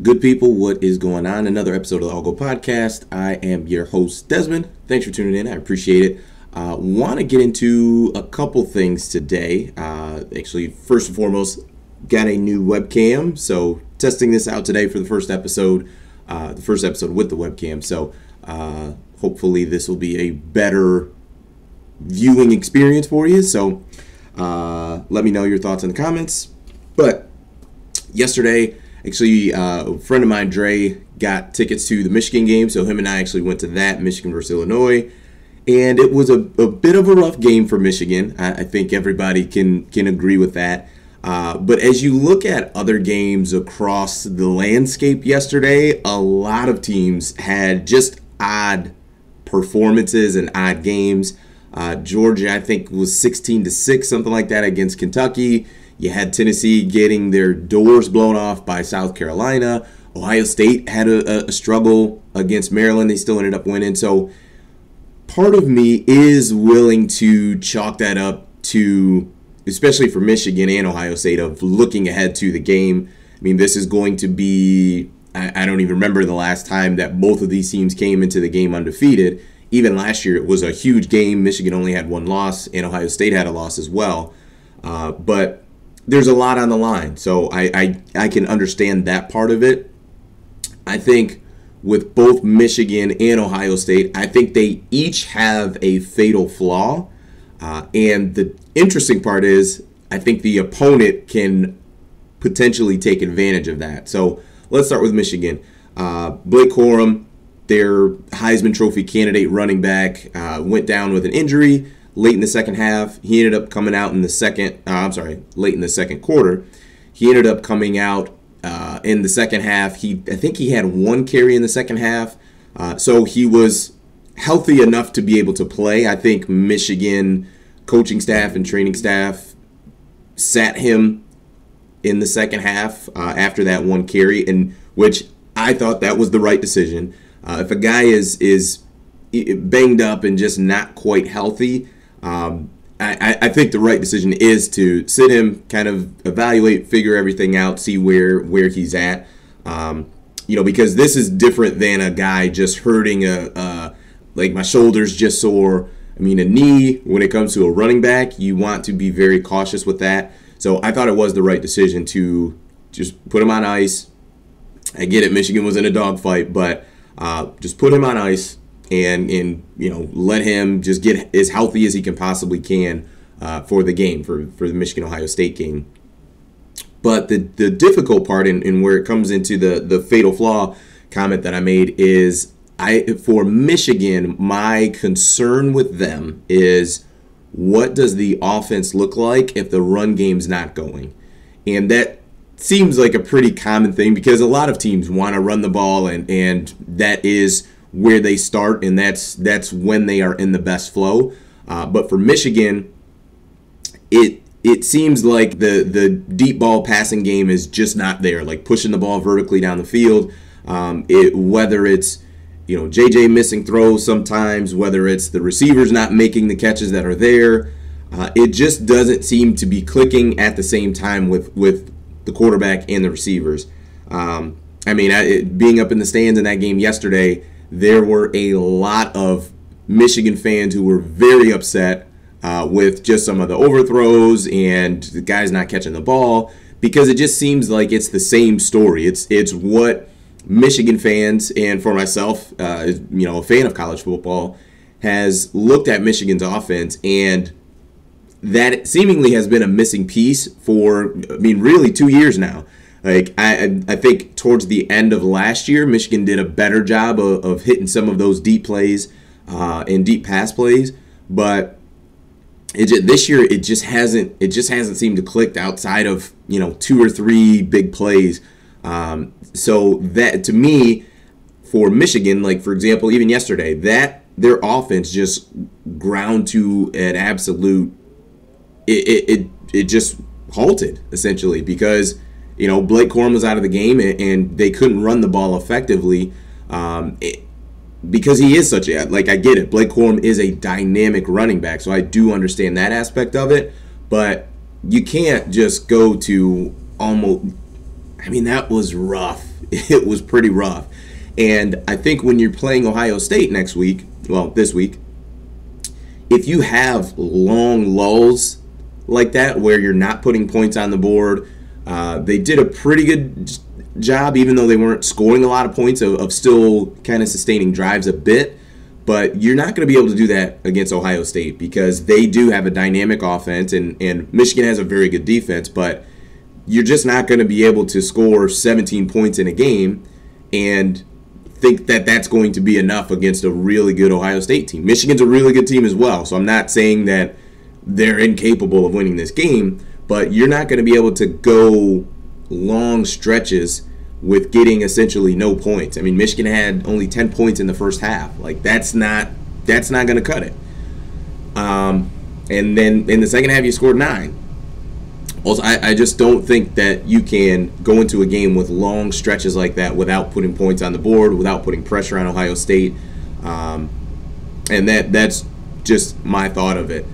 Good people, what is going on? Another episode of the All Go Podcast. I am your host, Desmond. Thanks for tuning in. I appreciate it. Want to get into a couple things today. Actually, first and foremost, got a new webcam. So testing this out today for the first episode with the webcam. So hopefully this will be a better viewing experience for you. So let me know your thoughts in the comments. But yesterday, actually, a friend of mine, Dre, got tickets to the Michigan game, so him and I actually went to that, Michigan versus Illinois, and it was a bit of a rough game for Michigan. I think everybody can agree with that. But as you look at other games across the landscape yesterday, a lot of teams had just odd performances and odd games. Georgia, I think, was 16-6, something like that, against Kentucky. You had Tennessee getting their doors blown off by South Carolina. Ohio State had a struggle against Maryland. They still ended up winning. So part of me is willing to chalk that up to, especially for Michigan and Ohio State, of looking ahead to the game. I mean, this is going to be, I don't even remember the last time that both of these teams came into the game undefeated. Even last year, it was a huge game. Michigan only had one loss, and Ohio State had a loss as well. But there's a lot on the line, so I can understand that part of it. I think with both Michigan and Ohio State, I think they each have a fatal flaw. And the interesting part is I think the opponent can potentially take advantage of that. So let's start with Michigan. Blake Corum, their Heisman Trophy candidate running back, went down with an injury late in the second half. He ended up coming out in the late in the second quarter. He ended up coming out in the second half. I think he had one carry in the second half. So he was healthy enough to be able to play. I think Michigan coaching staff and training staff sat him in the second half after that one carry, and which I thought that was the right decision. If a guy is banged up and just not quite healthy, I think the right decision is to sit him, kind of evaluate, figure everything out, see where he's at. Because this is different than a guy just hurting like my shoulder's just sore. I mean, a knee, when it comes to a running back, you want to be very cautious with that. So I thought it was the right decision to just put him on ice. I get it, Michigan was in a dogfight, but just put him on ice and let him just get as healthy as he can possibly can for the game, for the Michigan-Ohio State game. But the difficult part, and where it comes into the fatal flaw comment that I made, is for Michigan, my concern with them is, what does the offense look like if the run game's not going? And that seems like a pretty common thing, because a lot of teams want to run the ball, and that is where they start, and that's when they are in the best flow. But for Michigan, it seems like the deep ball passing game is just not there, like pushing the ball vertically down the field. Whether it's JJ missing throws sometimes, whether it's the receivers not making the catches that are there, it just doesn't seem to be clicking at the same time with the quarterback and the receivers. Being up in the stands in that game yesterday, there were a lot of Michigan fans who were very upset with just some of the overthrows and the guys not catching the ball, because it just seems like it's the same story. It's what Michigan fans, and for myself, a fan of college football, has looked at Michigan's offense, and that seemingly has been a missing piece for, really 2 years now. Like, I think towards the end of last year, Michigan did a better job of hitting some of those deep plays and deep pass plays, but this year it just hasn't seemed to click outside of 2 or 3 big plays. So that, to me, for Michigan, like, for example, even yesterday, that their offense just ground to an absolute, it just halted essentially, because Blake Corum was out of the game, and they couldn't run the ball effectively because he is such a, I get it, Blake Corum is a dynamic running back, so I do understand that aspect of it, but you can't just go to almost I mean, that was rough. It was pretty rough. And I think when you're playing Ohio State next week, well, this week, if you have long lulls like that where you're not putting points on the board, they did a pretty good job, even though they weren't scoring a lot of points, of still kind of sustaining drives a bit. But you're not going to be able to do that against Ohio State because they do have a dynamic offense, and Michigan has a very good defense, but you're just not going to be able to score 17 points in a game and think that that's going to be enough against a really good Ohio State team. Michigan's a really good team as well, so I'm not saying that they're incapable of winning this game, but you're not going to be able to go long stretches with getting essentially no points. I mean, Michigan had only 10 points in the first half. Like, that's not going to cut it. And then in the second half, you scored 9. Also, I just don't think that you can go into a game with long stretches like that without putting points on the board, without putting pressure on Ohio State. And that's just my thought of it.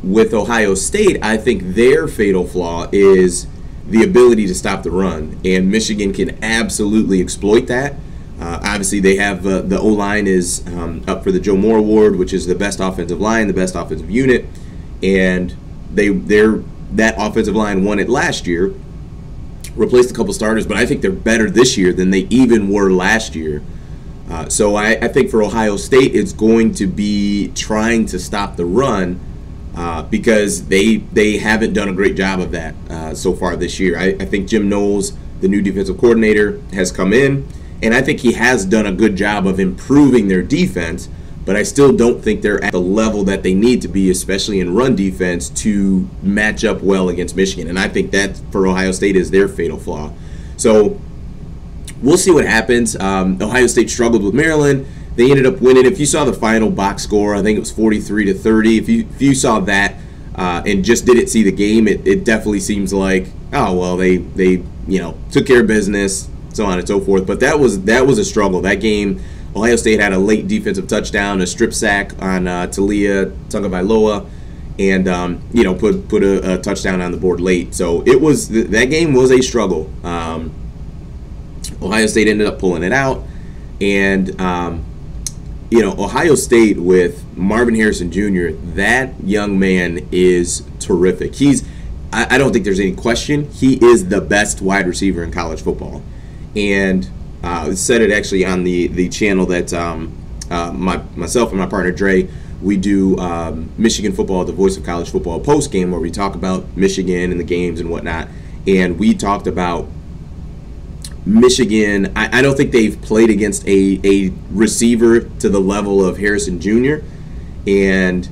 With Ohio State, I think their fatal flaw is the ability to stop the run, and Michigan can absolutely exploit that. Obviously, they have the O-line is up for the Joe Moore Award, which is the best offensive line, the best offensive unit, and that offensive line won it last year, replaced a couple starters, but I think they're better this year than they even were last year. So I think for Ohio State, it's going to be trying to stop the run, because they haven't done a great job of that so far this year. I think Jim Knowles, the new defensive coordinator, has come in, and I think he has done a good job of improving their defense, but I still don't think they're at the level that they need to be, especially in run defense, to match up well against Michigan. And I think that, for Ohio State, is their fatal flaw. So we'll see what happens. Ohio State struggled with Maryland. They ended up winning. If you saw the final box score, I think it was 43-30. If you saw that and just didn't see the game, it definitely seems like, oh well, they took care of business, so on and so forth. But that was a struggle. That game, Ohio State had a late defensive touchdown, a strip sack on Talia Tagovailoa, and put a touchdown on the board late. So that game was a struggle. Ohio State ended up pulling it out, and Ohio State with Marvin Harrison Jr., that young man is terrific. I don't think there's any question, he is the best wide receiver in college football. And I said it actually on the channel that myself and my partner Dre, we do Michigan Football, the Voice of College Football post game, where we talk about Michigan and the games and whatnot. And we talked about Michigan. I don't think they've played against a receiver to the level of Harrison Jr. And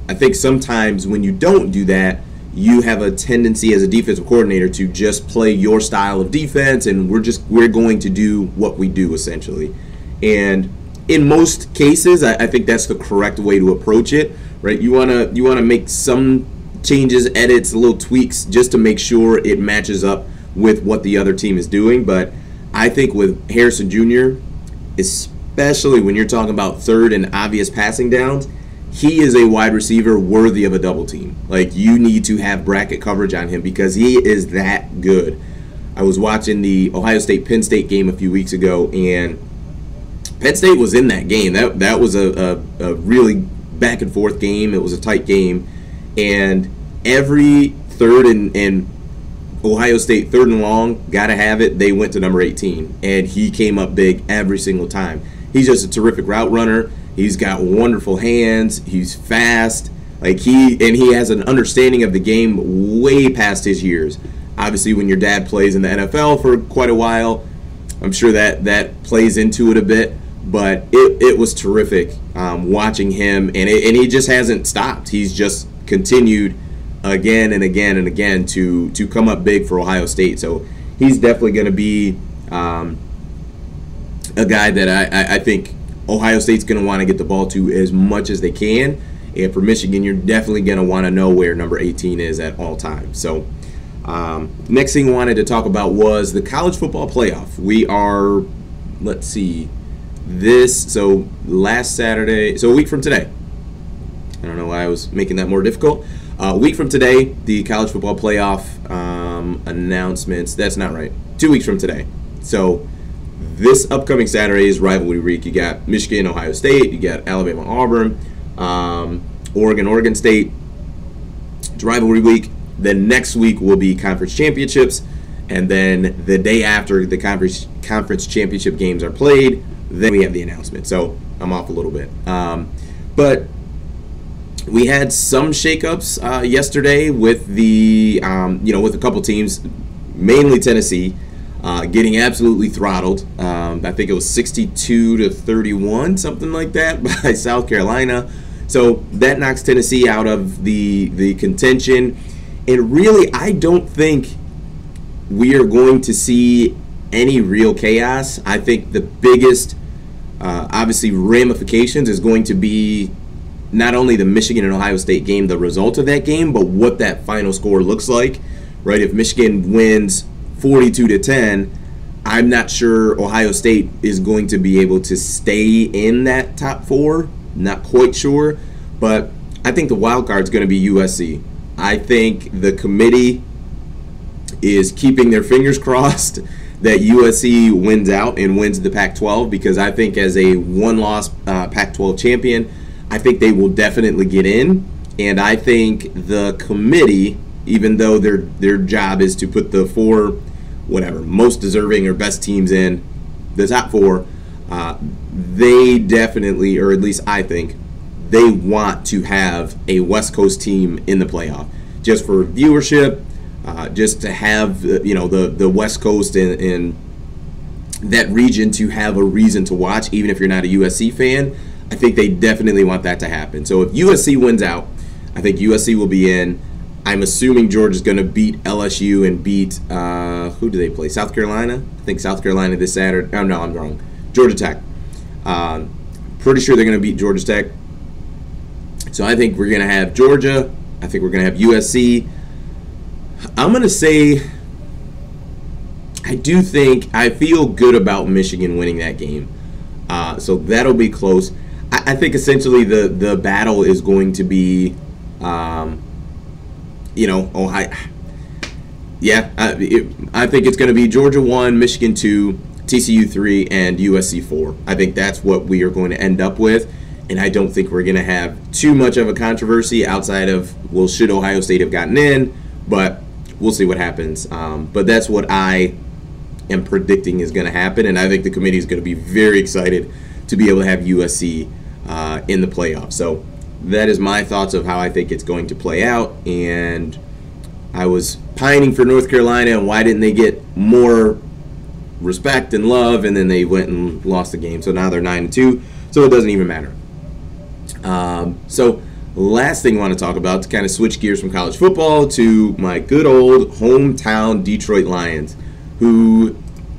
I think sometimes when you don't do that, you have a tendency as a defensive coordinator to just play your style of defense, and we're going to do what we do, essentially. And in most cases, I think that's the correct way to approach it, right? You wanna make some changes, edits, little tweaks, just to make sure it matches up with what the other team is doing. But I think with Harrison Jr., especially when you're talking about third and obvious passing downs, he is a wide receiver worthy of a double team. Like, you need to have bracket coverage on him because he is that good. I was watching the Ohio State-Penn State game a few weeks ago, and Penn State was in that game. That was a really back and forth game. It was a tight game, and every third and Ohio State third and long, gotta have it, they went to number 18, and he came up big every single time. He's just a terrific route runner. He's got wonderful hands. He's fast. He has an understanding of the game way past his years. Obviously, when your dad plays in the NFL for quite a while, I'm sure that plays into it a bit. But it was terrific watching him, and he just hasn't stopped. He's just continued again and again and again to come up big for Ohio State. So he's definitely going to be a guy that I think Ohio State's going to want to get the ball to as much as they can. And for Michigan, you're definitely going to want to know where number 18 is at all times. So next thing I wanted to talk about was the college football playoff. We are, let's see, last Saturday, so a week from today. I don't know why I was making that more difficult. A week from today, the college football playoff announcements. That's not right. 2 weeks from today. So this upcoming Saturday is rivalry week. You got Michigan, Ohio State. You got Alabama, Auburn, Oregon, Oregon State. It's rivalry week. Then next week will be conference championships. And then the day after the conference championship games are played, then we have the announcement. So I'm off a little bit. But we had some shakeups yesterday with the, with a couple teams, mainly Tennessee, getting absolutely throttled. I think it was 62-31, something like that, by South Carolina. So that knocks Tennessee out of the contention. And really, I don't think we are going to see any real chaos. I think the biggest, obviously, ramifications is going to be not only the Michigan and Ohio State game, the result of that game, but what that final score looks like, right? If Michigan wins 42-10, I'm not sure Ohio State is going to be able to stay in that top four. Not quite sure, but I think the wild card is going to be USC. I think the committee is keeping their fingers crossed that USC wins out and wins the Pac-12, because I think as a one-loss Pac-12 champion, I think they will definitely get in. And I think the committee, even though their job is to put the four, most deserving or best teams in the top four, they definitely, or at least I think, they want to have a West Coast team in the playoff, just for viewership, just to have the West Coast and that region to have a reason to watch, even if you're not a USC fan. I think they definitely want that to happen. So if USC wins out, I think USC will be in. I'm assuming Georgia's going to beat LSU and beat, who do they play? South Carolina? I think South Carolina this Saturday. Oh, no, I'm wrong. Georgia Tech. Pretty sure they're going to beat Georgia Tech. So I think we're going to have Georgia. I think we're going to have USC. I'm going to say I feel good about Michigan winning that game. So that'll be close. I think essentially the battle is going to be, Ohio. Yeah, I think it's going to be Georgia 1, Michigan 2, TCU 3, and USC 4. I think that's what we are going to end up with. And I don't think we're going to have too much of a controversy outside of, should Ohio State have gotten in? But we'll see what happens. But that's what I am predicting is going to happen. And I think the committee is going to be very excited to be able to have USC in the playoffs. So that is my thoughts of how I think it's going to play out. And I was pining for North Carolina, and why didn't they get more respect and love? And then they went and lost the game. So now they're 9-2. So it doesn't even matter. So last thing I want to talk about, to kind of switch gears from college football to my good old hometown Detroit Lions, who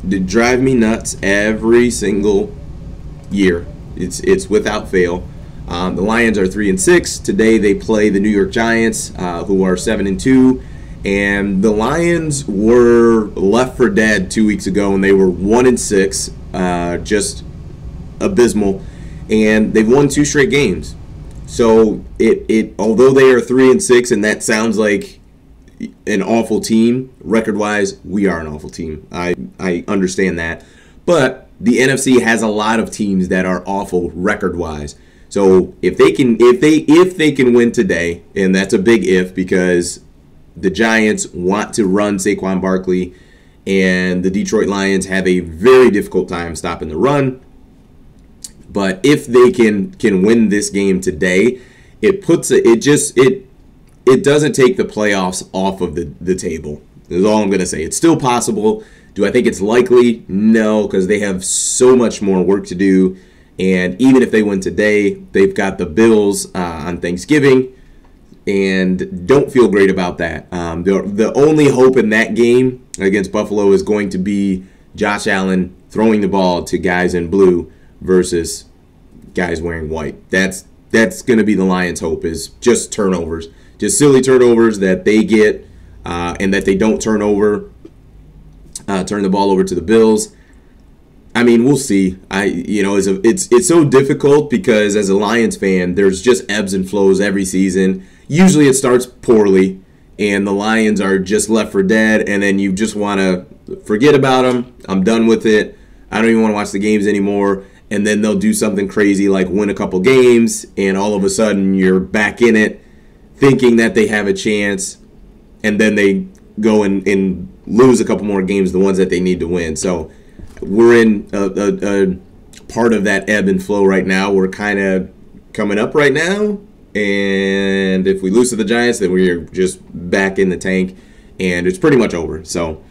drive me nuts every single year. It's without fail. The Lions are 3-6. Today they play the New York Giants, who are 7-2. And the Lions were left for dead 2 weeks ago, and they were 1-6, just abysmal. And they've won 2 straight games. So although they are 3-6, and that sounds like an awful team, record-wise, we are an awful team. I understand that. But the NFC has a lot of teams that are awful record-wise. So if they can win today, and that's a big if, because the Giants want to run Saquon Barkley, and the Detroit Lions have a very difficult time stopping the run. But if they can win this game today, it doesn't take the playoffs off of the table. That's all I'm going to say. It's still possible. Do I think it's likely? No, because they have so much more work to do. And even if they win today, they've got the Bills on Thanksgiving, and don't feel great about that. The only hope in that game against Buffalo is going to be Josh Allen throwing the ball to guys in blue versus guys wearing white. That's going to be the Lions' hope, is just turnovers. Just silly turnovers that they get, and that they don't turn the ball over to the Bills. I mean, we'll see. It's so difficult because as a Lions fan, there's just ebbs and flows every season. usually it starts poorly, and the Lions are just left for dead, and then you just want to forget about them. I'm done with it. I don't even want to watch the games anymore. And then they'll do something crazy like win a couple games, and all of a sudden you're back in it, thinking that they have a chance, and then they go and lose a couple more games, the ones that they need to win. So we're in a part of that ebb and flow right now. We're kind of coming up right now, and if we lose to the Giants, then we're just back in the tank, and it's pretty much over. So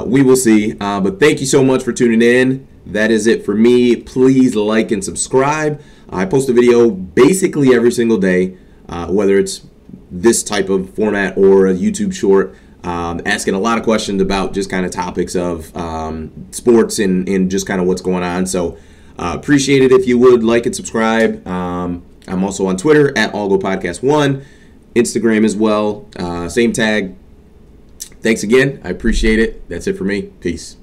we will see. But thank you so much for tuning in. That is it for me. Please like and subscribe. I post a video basically every single day, whether it's this type of format or a YouTube short, asking a lot of questions about just kind of topics of sports and just kind of what's going on. So appreciate it if you would like and subscribe. I'm also on Twitter at AllGoPodcast1, Instagram as well, same tag. Thanks again. I appreciate it. That's it for me. Peace.